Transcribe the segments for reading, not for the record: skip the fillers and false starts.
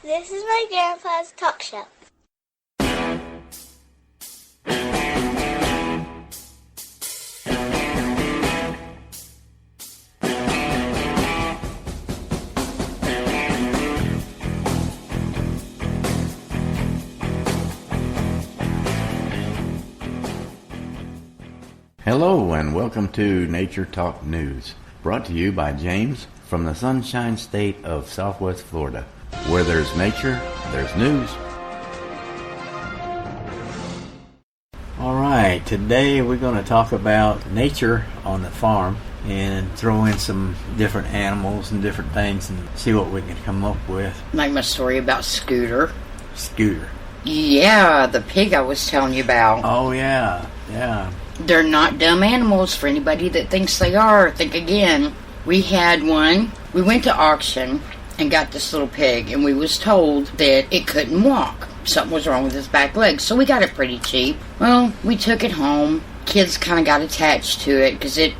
This is my grandpa's talk show. Hello and welcome to Nature Talk News, brought to you by James from the Sunshine State of Southwest Florida. Where there's nature, there's news. Alright, today we're going to talk about nature on the farm and throw in some different animals and different things and see what we can come up with. Like my story about Scooter. Scooter. Yeah, the pig I was telling you about. Oh yeah. They're not dumb animals. For anybody that thinks they are, think again. We had one. We went to auction and got this little pig, and we was told that it couldn't walk. Something was wrong with its back legs, so we got it pretty cheap. Well, we took it home. Kids kind of got attached to it because it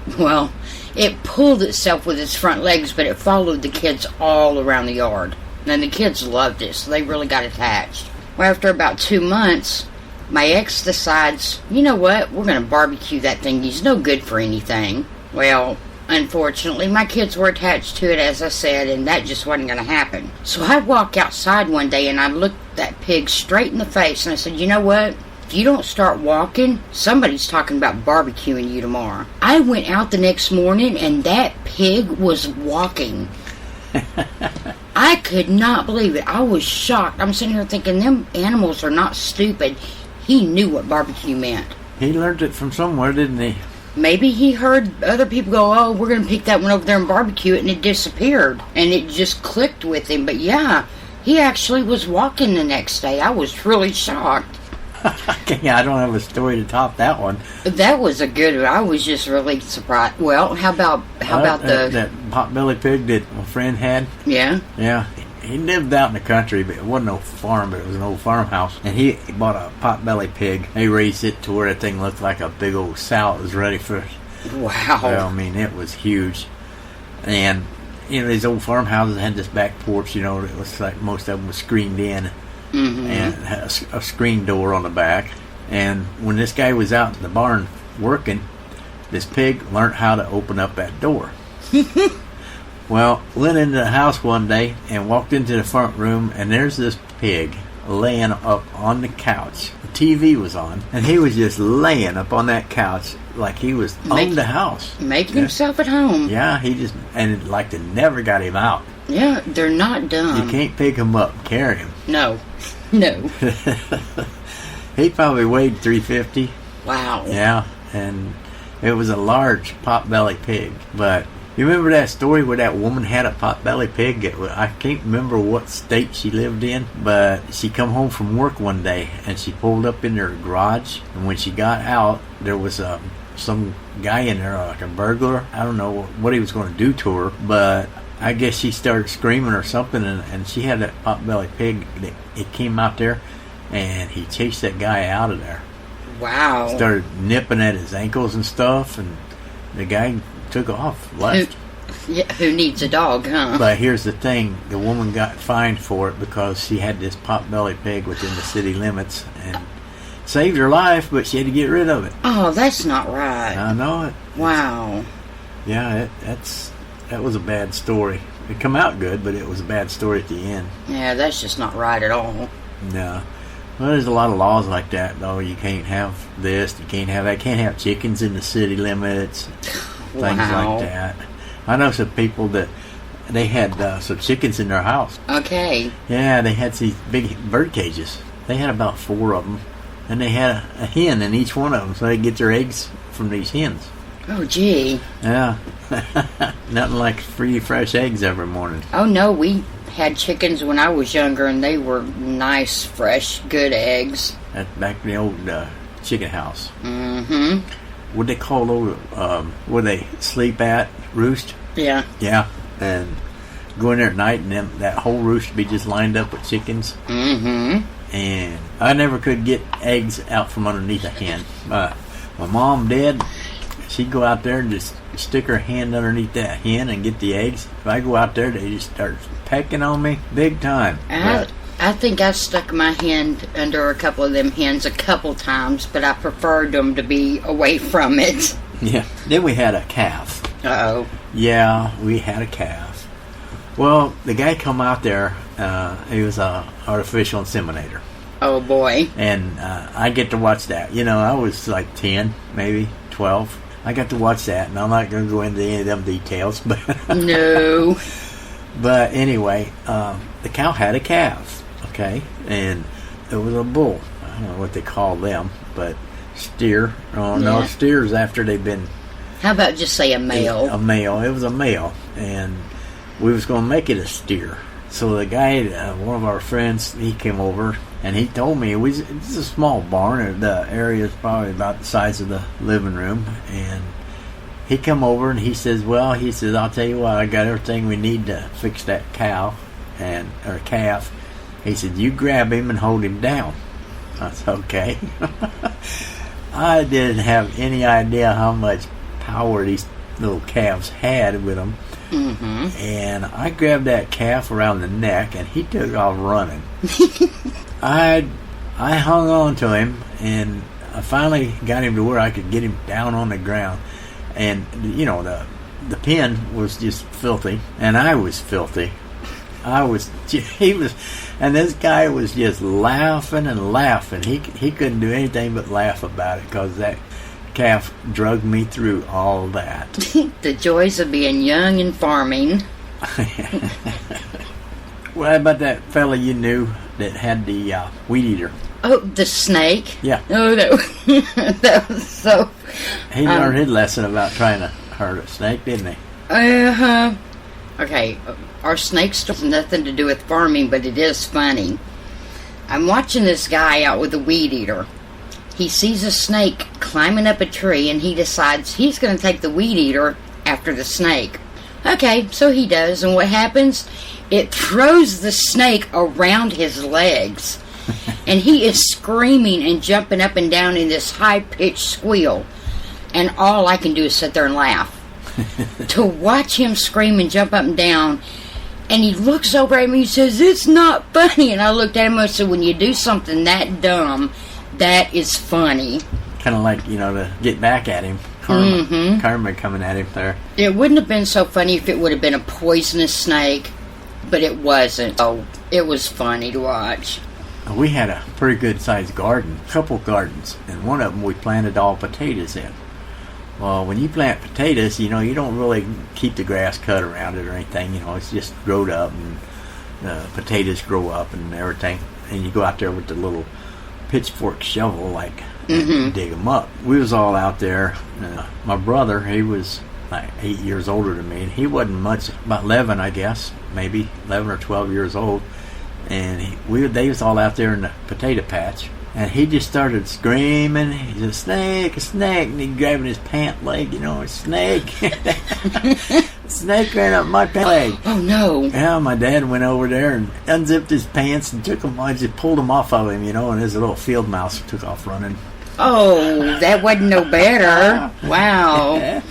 pulled itself with its front legs, but it followed the kids all around the yard. And the kids loved it, so they really got attached. Well, after about 2 months, my ex decides, you know what, we're going to barbecue that thing. He's no good for anything. Well, unfortunately, my kids were attached to it, as I said, and that just wasn't going to happen. So I walked outside one day, and I looked that pig straight in the face, and I said, you know what, if you don't start walking, somebody's talking about barbecuing you tomorrow. I went out the next morning, and that pig was walking. I could not believe it. I was shocked. I'm sitting here thinking, them animals are not stupid. He knew what barbecue meant. He learned it from somewhere, didn't he? Maybe he heard other people go, oh, we're going to pick that one over there and barbecue it, and it disappeared. And it just clicked with him. But yeah, he actually was walking the next day. I was really shocked. Yeah, I don't have a story to top that one. That was a good one. I was just really surprised. Well, how about that potbelly pig that my friend had? Yeah? Yeah. He lived out in the country, but it wasn't no farm, but it was an old farmhouse. And he bought a potbelly pig. They raised it to where that thing looked like a big old sow that was ready for it. Wow. Well, I mean, it was huge. And, you know, these old farmhouses had this back porch, you know, it was like most of them was screened in. Mm-hmm. And had a screen door on the back. And when this guy was out in the barn working, this pig learned how to open up that door. Well, went into the house one day and walked into the front room, and there's this pig laying up on the couch. The TV was on, and he was just laying up on that couch like he was on the house. Making himself at home. Yeah, and like they never got him out. Yeah, they're not dumb. You can't pick him up and carry him. No. He probably weighed 350. Wow. Yeah, and it was a large potbelly pig, but... You remember that story where that woman had a potbelly pig? I can't remember what state she lived in, but she come home from work one day and she pulled up in her garage, and when she got out, there was some guy in there, like a burglar. I don't know what he was going to do to her, but I guess she started screaming or something, and she had that potbelly pig. It came out there, and he chased that guy out of there. Wow. Started nipping at his ankles and stuff, and the guy took off, left. Who needs a dog, huh? But here's the thing, the woman got fined for it because she had this potbelly pig within the city limits and saved her life, but she had to get rid of it. Oh, that's not right. I know it. Wow. Yeah, that was a bad story. It come out good, but it was a bad story at the end. Yeah, that's just not right at all. No. Well, there's a lot of laws like that, though. You can't have this, you can't have that. Can't have chickens in the city limits. Things like that. I know some people that they had some chickens in their house. Okay. Yeah, they had these big bird cages. They had about 4 of them, and they had a hen in each one of them, so they get their eggs from these hens. Oh, gee. Yeah. Nothing like free, fresh eggs every morning. Oh, no, we had chickens when I was younger, and they were nice, fresh, good eggs. That's back in the old chicken house. Mm-hmm. What they call those, where they sleep at, roost? Yeah. Yeah, and go in there at night, and that whole roost would be just lined up with chickens. Mm-hmm. And I never could get eggs out from underneath a hen. My mom did, she'd go out there and just stick her hand underneath that hen and get the eggs. If I go out there, they just start pecking on me big time. I think I've stuck my hand under a couple of them hens a couple times, but I preferred them to be away from it. Yeah. Then we had a calf. Uh-oh. Yeah, we had a calf. Well, the guy come out there, he was a artificial inseminator. Oh, boy. And I get to watch that. You know, I was like 10, maybe 12. I got to watch that, and I'm not going to go into any of them details. But no. But anyway, the cow had a calf, okay? And it was a bull. I don't know what they call them, but steer. Oh, no, steers after they've been... How about just say a male? A male. It was a male. And we was going to make it a steer. So the guy, one of our friends, he came over, and he told me, it's a small barn. The area is probably about the size of the living room. And he come over, and he says, I'll tell you what, I got everything we need to fix that cow, or calf. He said, you grab him and hold him down. I said, okay. I didn't have any idea how much power these little calves had with them. Mm-hmm. And I grabbed that calf around the neck, and he took off running. I hung on to him, and I finally got him to where I could get him down on the ground. And you know, the pen was just filthy, and I was filthy. And this guy was just laughing and laughing. He couldn't do anything but laugh about it, because that calf drugged me through all that. The joys of being young and farming. What about that fella you knew that had the weed eater? Oh, the snake? Yeah. Oh, that was so... He learned his lesson about trying to hurt a snake, didn't he? Uh-huh. Okay, our snakes have nothing to do with farming, but it is funny. I'm watching this guy out with a weed eater. He sees a snake climbing up a tree, and he decides he's going to take the weed eater after the snake. Okay, so he does, and what happens? It throws the snake around his legs, and he is screaming and jumping up and down in this high-pitched squeal, and all I can do is sit there and laugh. To watch him scream and jump up and down, and he looks over at me and says, it's not funny, and I looked at him and said, when you do something that dumb, that is funny. Kind of like, to get back at him. Karma coming at him there. It wouldn't have been so funny if it would have been a poisonous snake, but it wasn't. Oh, it was funny to watch. We had a pretty good sized garden, a couple gardens, and one of them we planted all potatoes in. Well, when you plant potatoes, you don't really keep the grass cut around it or anything. It's just growed up, and potatoes grow up and everything. And you go out there with the little pitchfork shovel, and dig them up. We was all out there. My brother, he was like 8 years older than me, and he wasn't much, about 11, I guess, maybe 11 or 12 years old. And they was all out there in the potato patch, and he just started screaming, he's a snake, and he grabbing his pant leg, a snake. Snake ran up my pant leg. Oh no. Yeah, my dad went over there and unzipped his pants and took them, I just pulled them off of him, and his little field mouse took off running. Oh, that wasn't no better. Wow.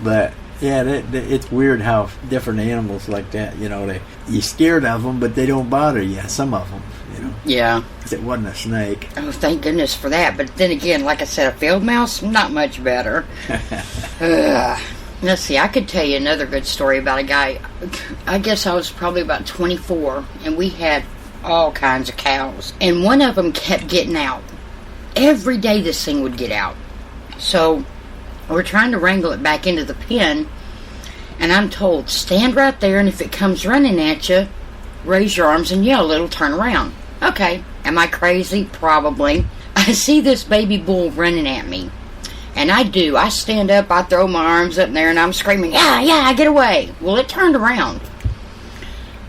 But yeah, it's weird how different animals like that, you're scared of them, but they don't bother you, some of them, Yeah. Because it wasn't a snake. Oh, thank goodness for that. But then again, like I said, a field mouse, not much better. Let's see, I could tell you another good story about a guy. I guess I was probably about 24, and we had all kinds of cows. And one of them kept getting out. Every day this thing would get out. So we're trying to wrangle it back into the pen, and I'm told, stand right there, and if it comes running at you, raise your arms and yell, it'll turn around. Okay, am I crazy? Probably. I see this baby bull running at me, and I do. I stand up, I throw my arms up in there, and I'm screaming, yeah, get away. Well, it turned around.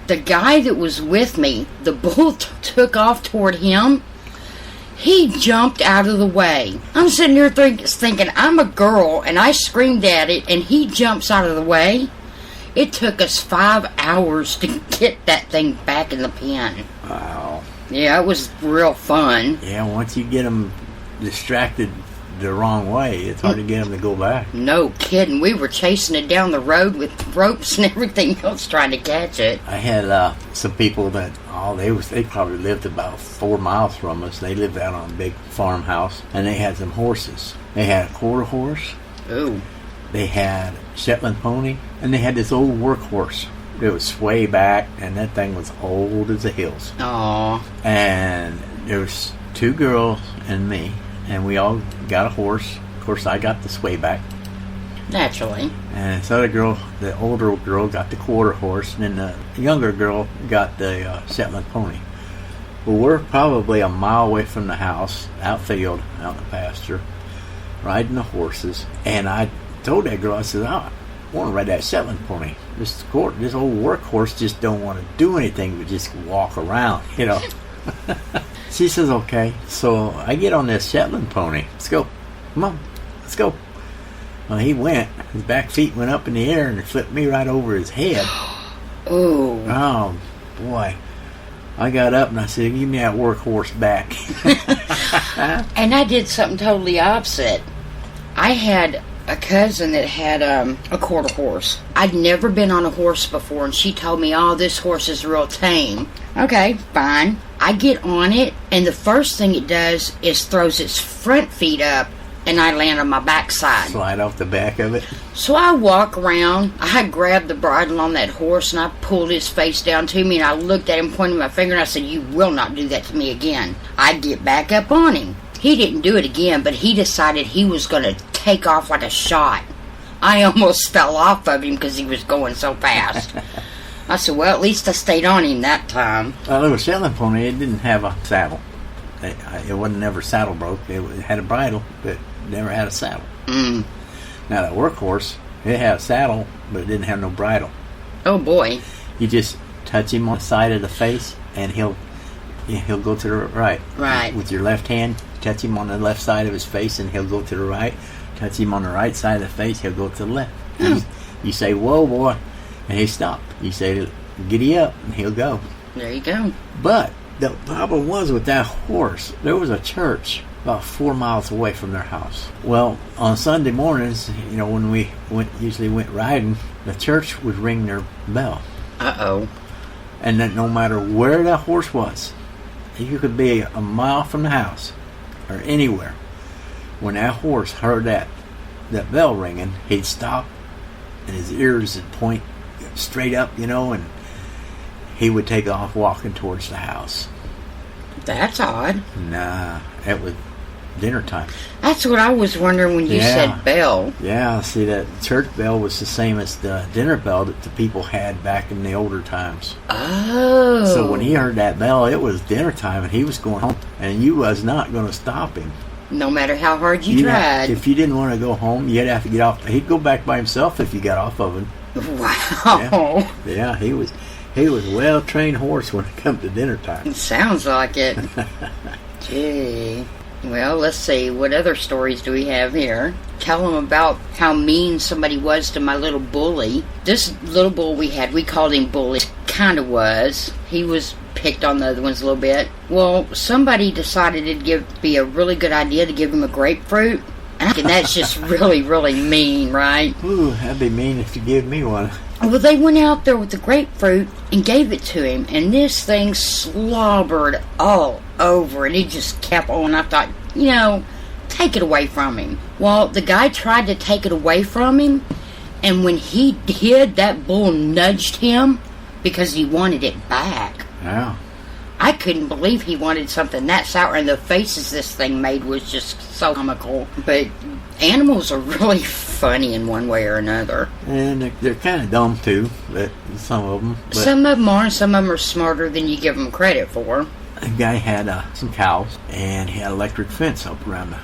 The guy that was with me, the bull took off toward him. He jumped out of the way. I'm sitting here thinking, I'm a girl, and I screamed at it, and he jumps out of the way. It took us 5 hours to get that thing back in the pen. Wow. Yeah, it was real fun. Yeah, once you get them distracted the wrong way, it's hard to get them to go back. No kidding. We were chasing it down the road with ropes and everything else trying to catch it. I had some people that they probably lived about 4 miles from us. They lived out on a big farmhouse, and they had some horses. They had a quarter horse. Ooh. They had Shetland pony, and they had this old workhorse. It was sway back, and that thing was old as the hills. Aw. And there was 2 girls and me, and we all got a horse. Of course, I got the sway back. Naturally. And this other girl, the older girl, got the quarter horse, and then the younger girl got the Shetland pony. Well, we're probably a mile away from the house, outfield, out in the pasture, riding the horses. And I told that girl, I said, I want to ride that Shetland pony. This old workhorse just don't want to do anything but just walk around, you know. She says, okay. So I get on this Shetland pony. Let's go. Come on. Let's go. Well, he went. His back feet went up in the air and flipped me right over his head. Ooh. Oh, boy. I got up and I said, give me that workhorse back. And I did something totally opposite. I had a cousin that had a quarter horse. I'd never been on a horse before, and she told me, oh, this horse is real tame. Okay, fine. I get on it, and the first thing it does is throws its front feet up, and I land on my backside. Slide off the back of it. So I walk around. I grabbed the bridle on that horse, and I pulled his face down to me, and I looked at him, pointing my finger, and I said, you will not do that to me again. I get back up on him. He didn't do it again, but he decided he was going to take off like a shot. I almost fell off of him because he was going so fast. I said, well, at least I stayed on him that time. Well, it was Shetland pony. It didn't have a saddle. It wasn't never saddle broke. It had a bridle, but never had a saddle. Mm. Now, that workhorse, it had a saddle, but it didn't have no bridle. Oh, boy. You just touch him on the side of the face, and he'll go to the right. Right. With your left hand, touch him on the left side of his face, and he'll go to the right. Touch him on the right side of the face, he'll go to the left. You say, whoa, boy, and he stop. You say, giddy up, and he'll go. There you go. But the problem was with that horse, there was a church about 4 miles away from their house. Well, on Sunday mornings, you know, when we usually went riding, the church would ring their bell. Uh-oh. And then no matter where that horse was, you could be a mile from the house or anywhere. When that horse heard that bell ringing, he'd stop and his ears would point straight up, you know, and he would take off walking towards the house. That's odd. Nah, it was dinner time. That's what I was wondering when you said bell. Yeah, see, that church bell was the same as the dinner bell that the people had back in the older times. Oh. So when he heard that bell, it was dinner time and he was going home, and you was not going to stop him. No matter how hard you tried. If you didn't want to go home, you'd have to get off. He'd go back by himself if you got off of him. Wow. Yeah, he was a well-trained horse when it come to dinner time. Sounds like it. Gee. Well, let's see. What other stories do we have here? Tell them about how mean somebody was to my little bully. This little bull we had, we called him Bully. Kind of was. He was picked on the other ones a little bit. Well, somebody decided it'd be a really good idea to give him a grapefruit. And that's just really, really mean, right? Ooh, that'd be mean if you gave me one. Well, they went out there with the grapefruit and gave it to him, and this thing slobbered all over, and he just kept on. I thought, you know, take it away from him. Well, the guy tried to take it away from him, and when he did, that bull nudged him because he wanted it back. Yeah. I couldn't believe he wanted something that sour, and the faces this thing made was just so comical. But animals are really funny in one way or another. And they're kind of dumb, too, but some of them. But Some of them are, and some of them are smarter than you give them credit for. a guy had some cows, and he had an electric fence up around the...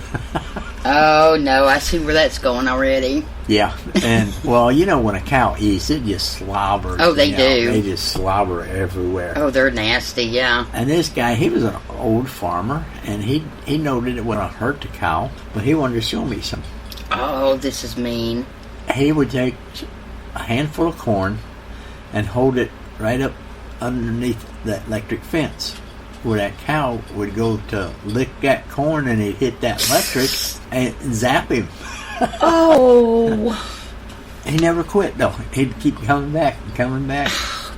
Oh, no, I see where that's going already. Yeah, and, well, you know, when a cow eats, it just slobbers. Oh, they do. They just slobber everywhere. Oh, they're nasty, yeah. And this guy, he was an old farmer, and he noted it wouldn't hurt the cow, but he wanted to show me some. Oh, this is mean. He would take a handful of corn and hold it right up underneath that electric fence, where that cow would go to lick that corn and it hit that electric, and zap him. Oh. He never quit though. He'd keep coming back and coming back.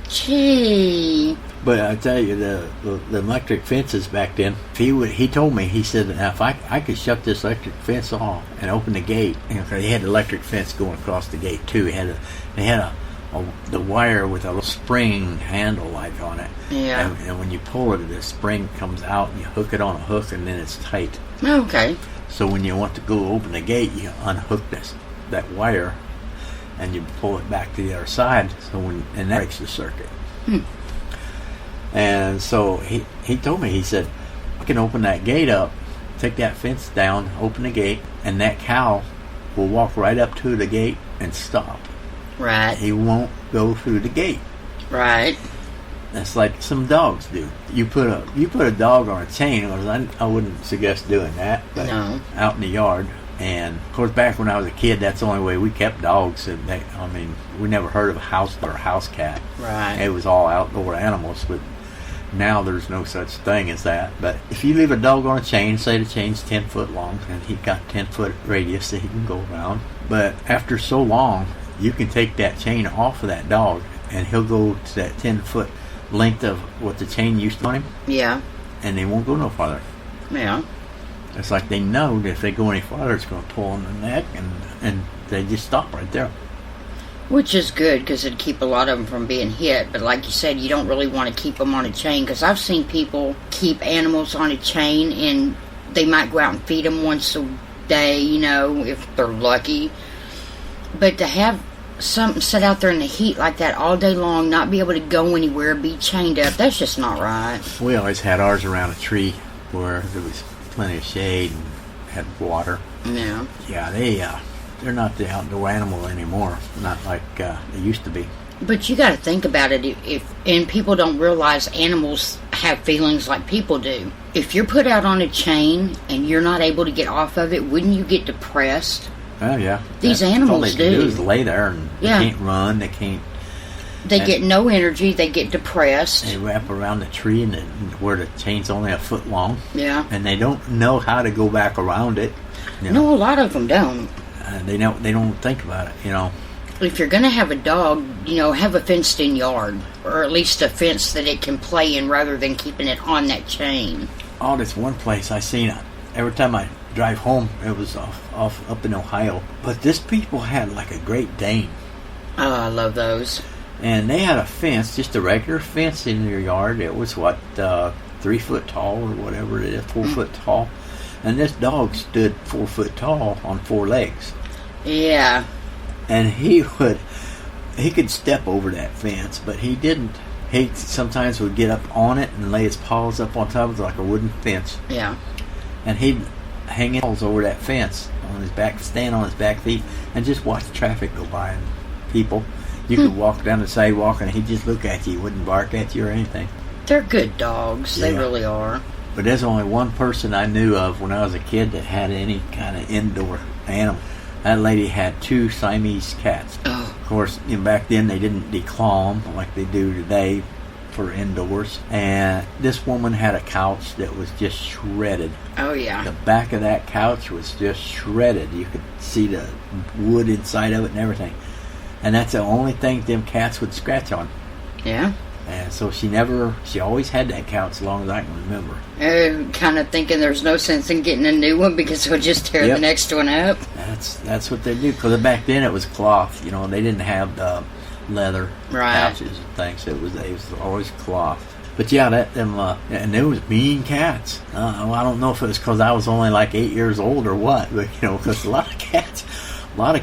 Gee. But I tell you, the electric fences back then. He told me, he said, now if I could shut this electric fence off and open the gate, he had an electric fence going across the gate too. They had the wire with a little spring handle like on it. Yeah. And when you pull it, the spring comes out and you hook it on a hook and then it's tight. Okay. So when you want to go open the gate, you unhook that wire and you pull it back to the other side. And that breaks the circuit. And so he told me, he said, I can open that gate up, take that fence down, open the gate, and that cow will walk right up to the gate and stop. Right. He won't go through the gate. Right. That's like some dogs do. You put a dog on a chain. I wouldn't suggest doing that, but No. out in the yard. And of course, back when I was a kid, that's the only way we kept dogs. And we never heard of a house cat. Right. It was all outdoor animals, but now there's no such thing as that. But if you leave a dog on a chain, say the chain's 10 foot long, and he got 10-foot radius that he can go around. But after so long, you can take that chain off of that dog, and he'll go to that 10-foot length of what the chain used to on him. Yeah. And they won't go no farther. Yeah. It's like they know that if they go any farther, it's going to pull on the neck, and they just stop right there. Which is good, because it'd keep a lot of them from being hit. But like you said, you don't really want to keep them on a chain, because I've seen people keep animals on a chain, and they might go out and feed them once a day, if they're lucky. But to have something sit out there in the heat like that all day long, not be able to go anywhere, be chained up, that's just not right. We always had ours around a tree where there was plenty of shade and had water. Yeah. Yeah, they're not the outdoor animal anymore. Not like they used to be. But you got to think about it. And people don't realize animals have feelings like people do. If you're put out on a chain and you're not able to get off of it, wouldn't you get depressed? Oh yeah. These All animals they can do. do is lay there, and Yeah. they can't run. They can't. They get no energy. They get depressed. They wrap around the tree and where the chain's only a foot long, Yeah. and they don't know how to go back around it. No, a lot of them don't. They don't think about it. If you're going to have a dog, have a fenced-in yard, or at least a fence that it can play in, rather than keeping it on that chain. Oh, this one place I seen it. Every time I drive home, it was off up in Ohio. But this people had like a Great Dane. Oh, I love those. And they had a fence, just a regular fence in their yard. It was 3 foot tall or whatever it is, 4 foot tall. And this dog stood 4 foot tall on 4 legs. Yeah. And he could step over that fence, but he didn't. He sometimes would get up on it and lay his paws up on top of it like a wooden fence. Yeah. And he'd hang his paws over that fence on his back, stand on his back feet, and just watch traffic go by and people. You could walk down the sidewalk and he'd just look at you. He wouldn't bark at you or anything. They're good dogs. They Yeah. really are. But there's only one person I knew of when I was a kid that had any kind of indoor animal. That lady had 2 Siamese cats. Oh. Of course, back then they didn't declaw them like they do today for indoors. And this woman had a couch that was just shredded. Oh, yeah. The back of that couch was just shredded. You could see the wood inside of it and everything. And that's the only thing them cats would scratch on. Yeah. And so she always had that couch as long as I can remember. Kind of thinking there's no sense in getting a new one because we'll just tear Yep. the next one up. That's what they do. Because back then it was cloth. They didn't have the leather Right. couches and things. It was always cloth. But yeah, and there was mean cats. I don't know if it was because I was only like 8 years old or what, but because a lot of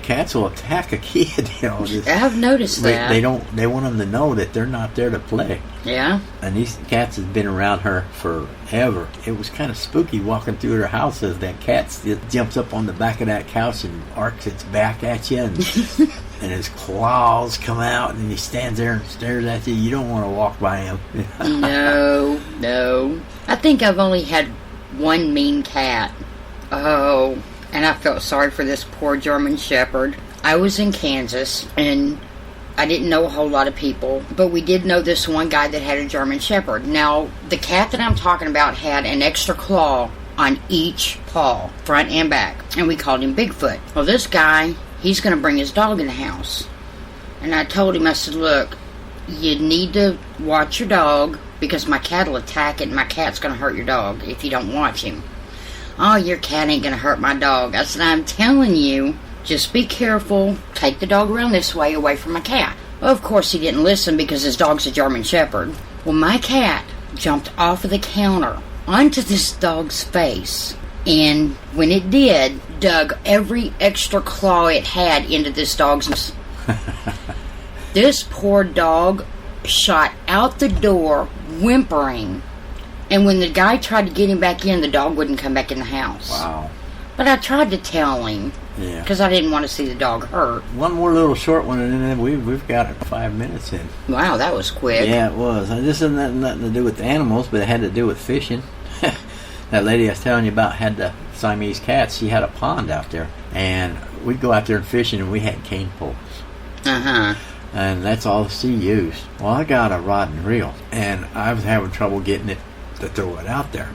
cats will attack a kid. I've noticed that. They want them to know that they're not there to play. Yeah. And these cats have been around her forever. It was kind of spooky walking through her house as that cat jumps up on the back of that couch and arcs its back at you, and and his claws come out, and he stands there and stares at you. You don't want to walk by him. No. I think I've only had one mean cat. Oh, and I felt sorry for this poor German Shepherd. I was in Kansas, and I didn't know a whole lot of people, but we did know this one guy that had a German Shepherd. Now, the cat that I'm talking about had an extra claw on each paw, front and back. And we called him Bigfoot. Well, this guy, he's going to bring his dog in the house. And I told him, I said, look, you need to watch your dog because my cat will attack it and my cat's going to hurt your dog if you don't watch him. Oh, your cat ain't going to hurt my dog. I said, I'm telling you, just be careful. Take the dog around this way away from my cat. Well, of course, he didn't listen because his dog's a German Shepherd. Well, my cat jumped off of the counter onto this dog's face. And when it did, dug every extra claw it had into this dog's... This poor dog shot out the door whimpering. And when the guy tried to get him back in, the dog wouldn't come back in the house. Wow. But I tried to tell him. Yeah. Because I didn't want to see the dog hurt. One more little short one, and then we've got 5 minutes in. Wow, that was quick. Yeah, it was. This has nothing to do with the animals, but it had to do with fishing. That lady I was telling you about had the Siamese cats. She had a pond out there. And we'd go out there and fishing, and we had cane poles. Uh-huh. And that's all she used. Well, I got a rod and reel, and I was having trouble getting it to throw it out there.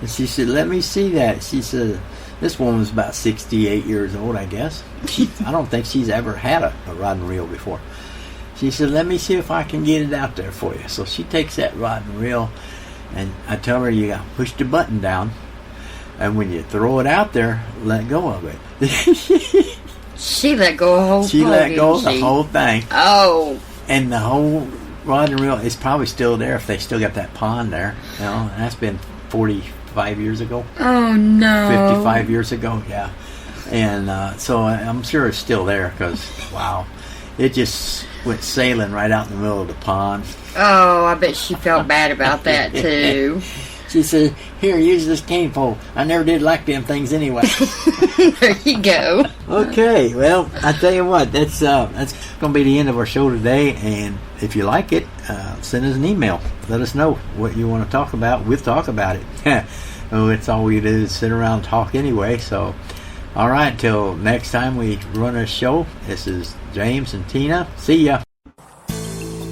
And she said, let me see that. She said, this woman was about 68 years old, I guess. I don't think she's ever had a rod and reel before. She said, let me see if I can get it out there for you. So she takes that rod and reel, and I tell her, you got to push the button down, and when you throw it out there, let go of it. She let go of the whole She pole, let go of didn't the she? whole thing. Oh. And the whole rod and reel is probably still there if they still got that pond there. You know, and that's been 45 years ago. Oh, no. 55 years ago, yeah. And so I'm sure it's still there because, wow, it just went sailing right out in the middle of the pond. Oh, I bet she felt bad about that, too. She said, here, use this cane pole. I never did like them things anyway. There you go. Okay, well, I tell you what, that's going to be the end of our show today. And if you like it, send us an email. Let us know what you want to talk about. We'll talk about it. Oh, it's all we do is sit around and talk anyway. So, all right, till next time we run a show, this is James and Tina. See ya.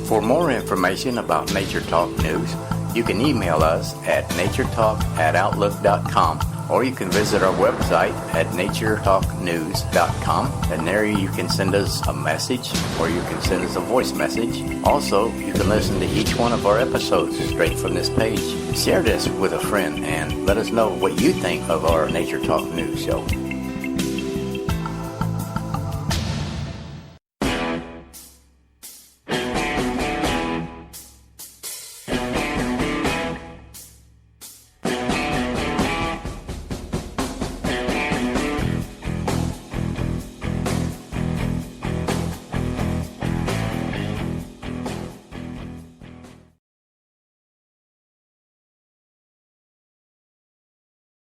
For more information about Nature Talk News, you can email us at naturetalk@outlook.com, or you can visit our website at naturetalknews.com, and there you can send us a message or you can send us a voice message. Also, you can listen to each one of our episodes straight from this page. Share this with a friend and let us know what you think of our Nature Talk News show.